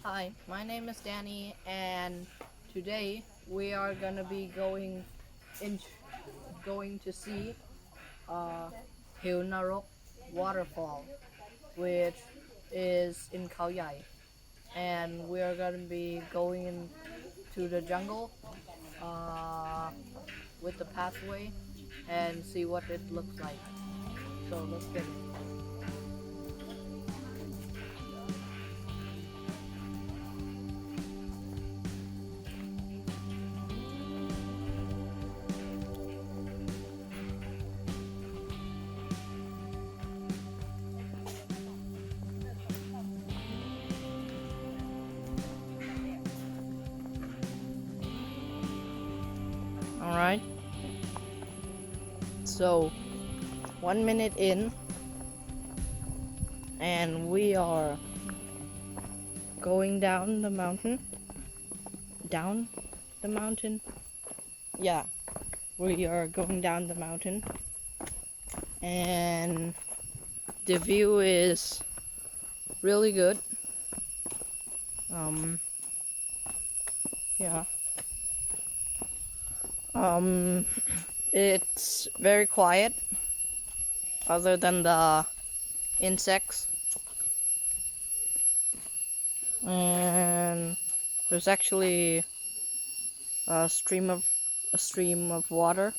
Hi, my name is Danny, and today we are gonna be going to see Haew Narok Waterfall, which is in Khao Yai, and we are gonna be going into the jungle uh, with the pathway and see what it looks like. So let's get it. Alright, so 1 minute in, and we are going down the mountain. Yeah, we are going down the mountain, and the view is really good. Yeah. It's very quiet, other than the insects. And there's actually a stream of water.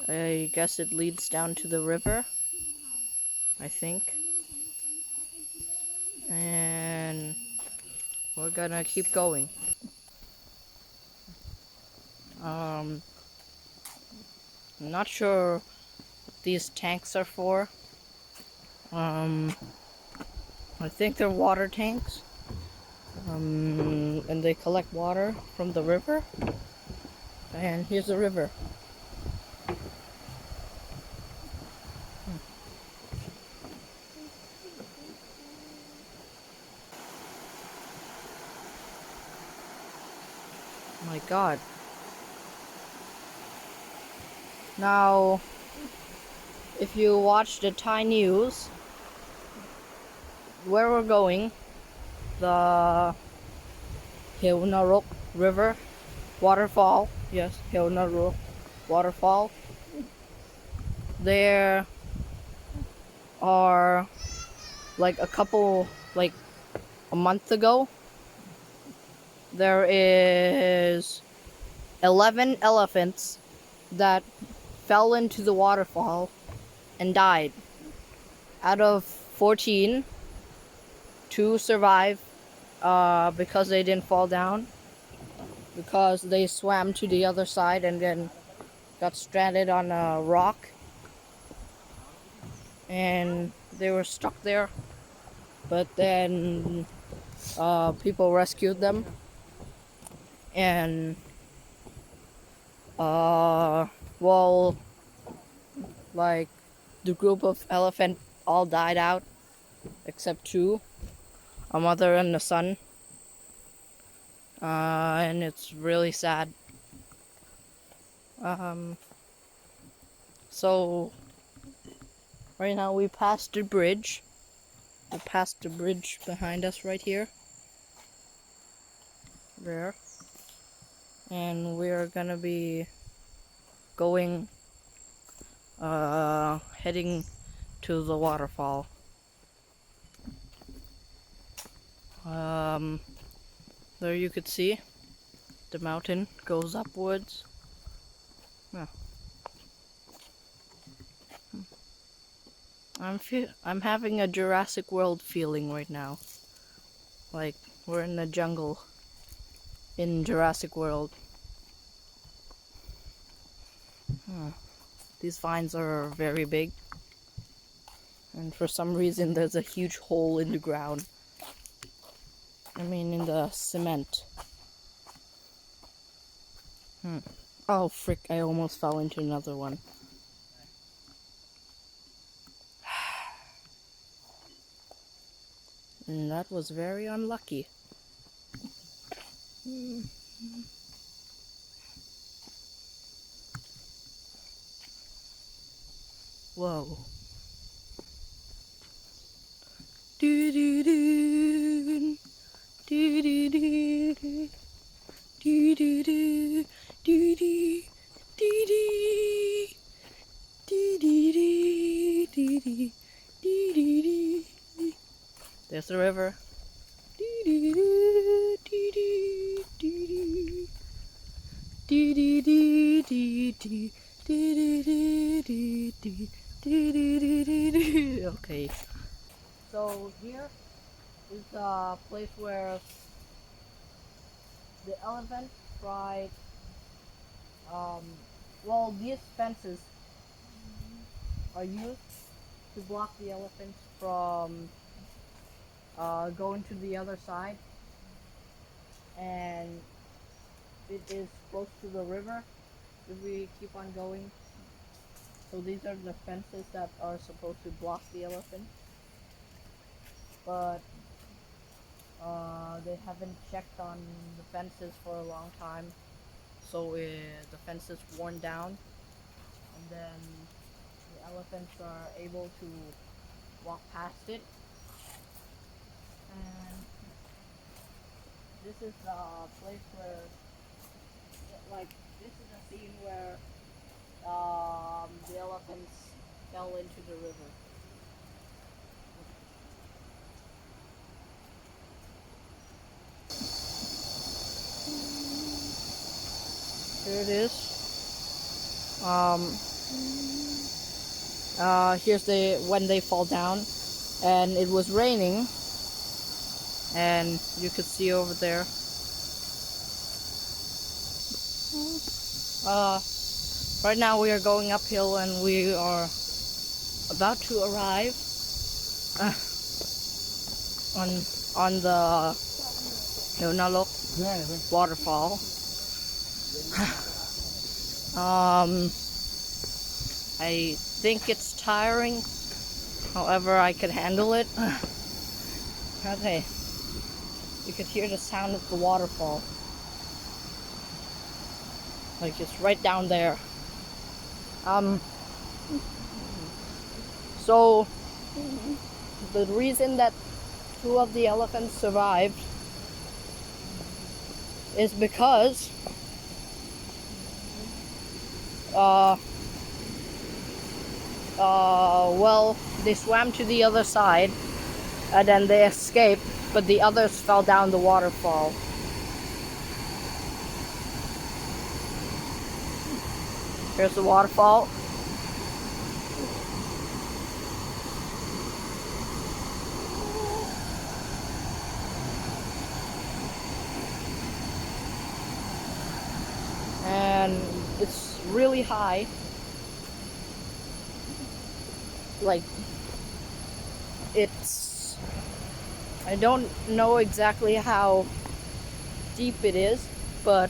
I guess it leads down to the river, I think. And we're gonna keep going. I'm not sure what these tanks are for. I think they're water tanks. And they collect water from the river. And here's the river. My God. Now, if you watch the Thai news, where we're going, the Haew Narok River Waterfall, yes, Haew Narok Waterfall, there are a month ago, there is 11 elephants that fell into the waterfall and died. Out of 14, 2 survived because they didn't fall down, because they swam to the other side and then got stranded on a rock, and they were stuck there. But then people rescued them, and the group of elephant all died out except 2, a mother and a son, and it's really sad. So right now we passed the bridge behind us right here, there, and we're gonna be going heading to the waterfall. There you could see the mountain goes upwards. Yeah. I'm having a Jurassic World feeling right now, like we're in the jungle in Jurassic World. These vines are very big, and for some reason there's a huge hole in the ground. I mean, in the cement. Oh frick, I almost fell into another one. And that was very unlucky. Whoa. Do do do There's the river. Okay. So here is the place where the elephant tried. Well, these fences are used to block the elephants from going to the other side, and it is close to the river if we keep on going. So these are the fences that are supposed to block the elephant, but they haven't checked on the fences for a long time, so the fence is worn down, and then the elephants are able to walk past it. And this is the place where, like, this is a scene where the elephants fell into the river. Here it is. Here's when they fall down, and it was raining, and you could see over there. Right now we are going uphill, and we are about to arrive on the Narok waterfall. I think it's tiring, however I could handle it. Okay, you could hear the sound of the waterfall, like it's right down there. So the reason that 2 of the elephants survived is because well, they swam to the other side and then they escaped, but the others fell down the waterfall. Here's the waterfall. And it's really high. Like, it's, I don't know exactly how deep it is, but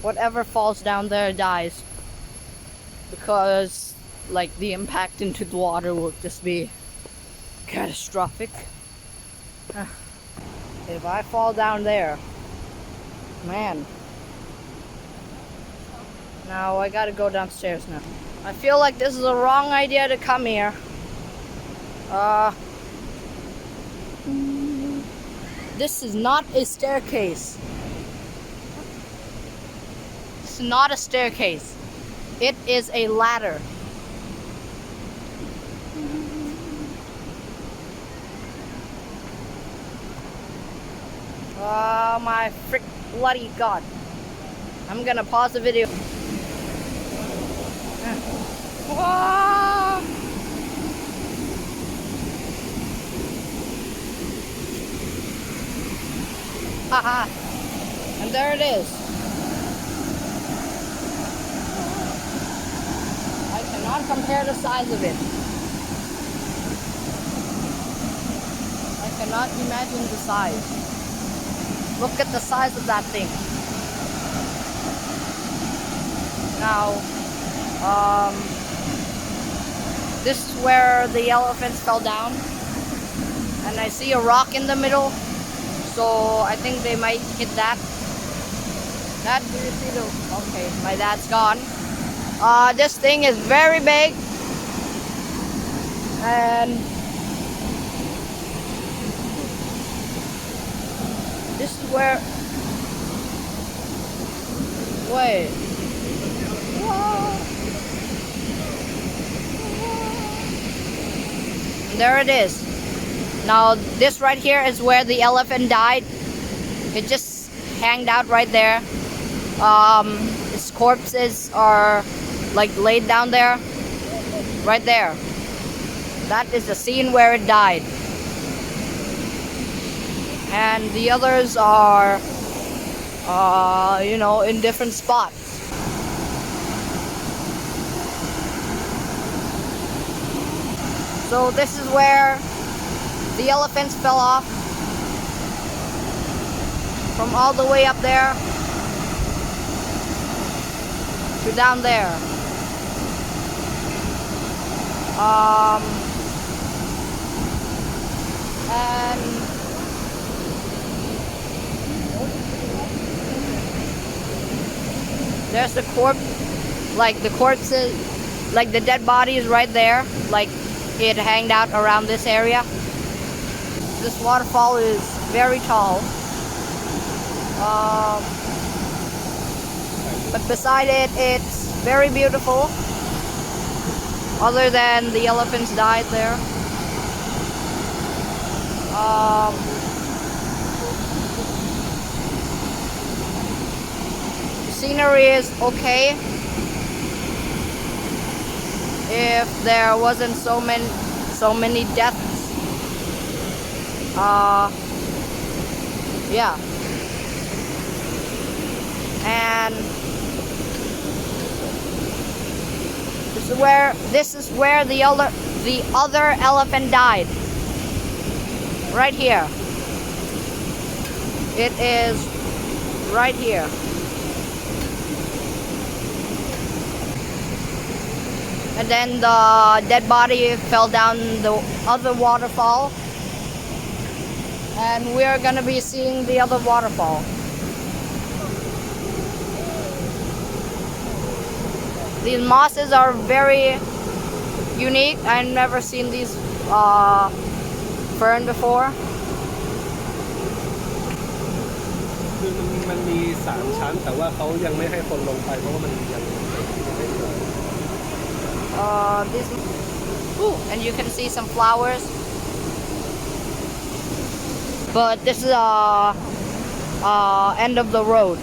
whatever falls down there dies, because like the impact into the water will just be catastrophic. If I fall down there, man. Now I gotta go downstairs now. I feel like this is the wrong idea to come here. This is not a staircase. It's not a staircase. It is a ladder. Oh my frick bloody god. I'm gonna pause the video. Haha. And there it is. I cannot compare the size of it. I cannot imagine the size. Look at the size of that thing. Now, this is where the elephants fell down, and I see a rock in the middle, so I think they might hit that. Dad, do you see the... Okay, my dad's gone. This thing is very big, and this is where... Wait. there it is. Now this right here is where the elephant died. It just hanged out right there. Its corpses are like laid down there, right there. That is the scene where it died. And the others are, in different spots. So this is where the elephants fell off from all the way up there to down there. And there's the corpses, like the dead bodies right there, like it hanged out around this area. This waterfall is very tall. But beside it, it's very beautiful. Other than the elephants died there. The scenery is okay. If there wasn't so many deaths. Yeah. And this is where the other elephant died. Right here. It is right here. And then the dead body fell down the other waterfall. And we're gonna be seeing the other waterfall. These mosses are very unique. I've never seen these fern before. คือมันมี3ชั้นแต่ว่าเขายังไม่ให้คนลงไปเพราะว่ามันยังไม่เกิด This, and you can see some flowers. But this is end of the road.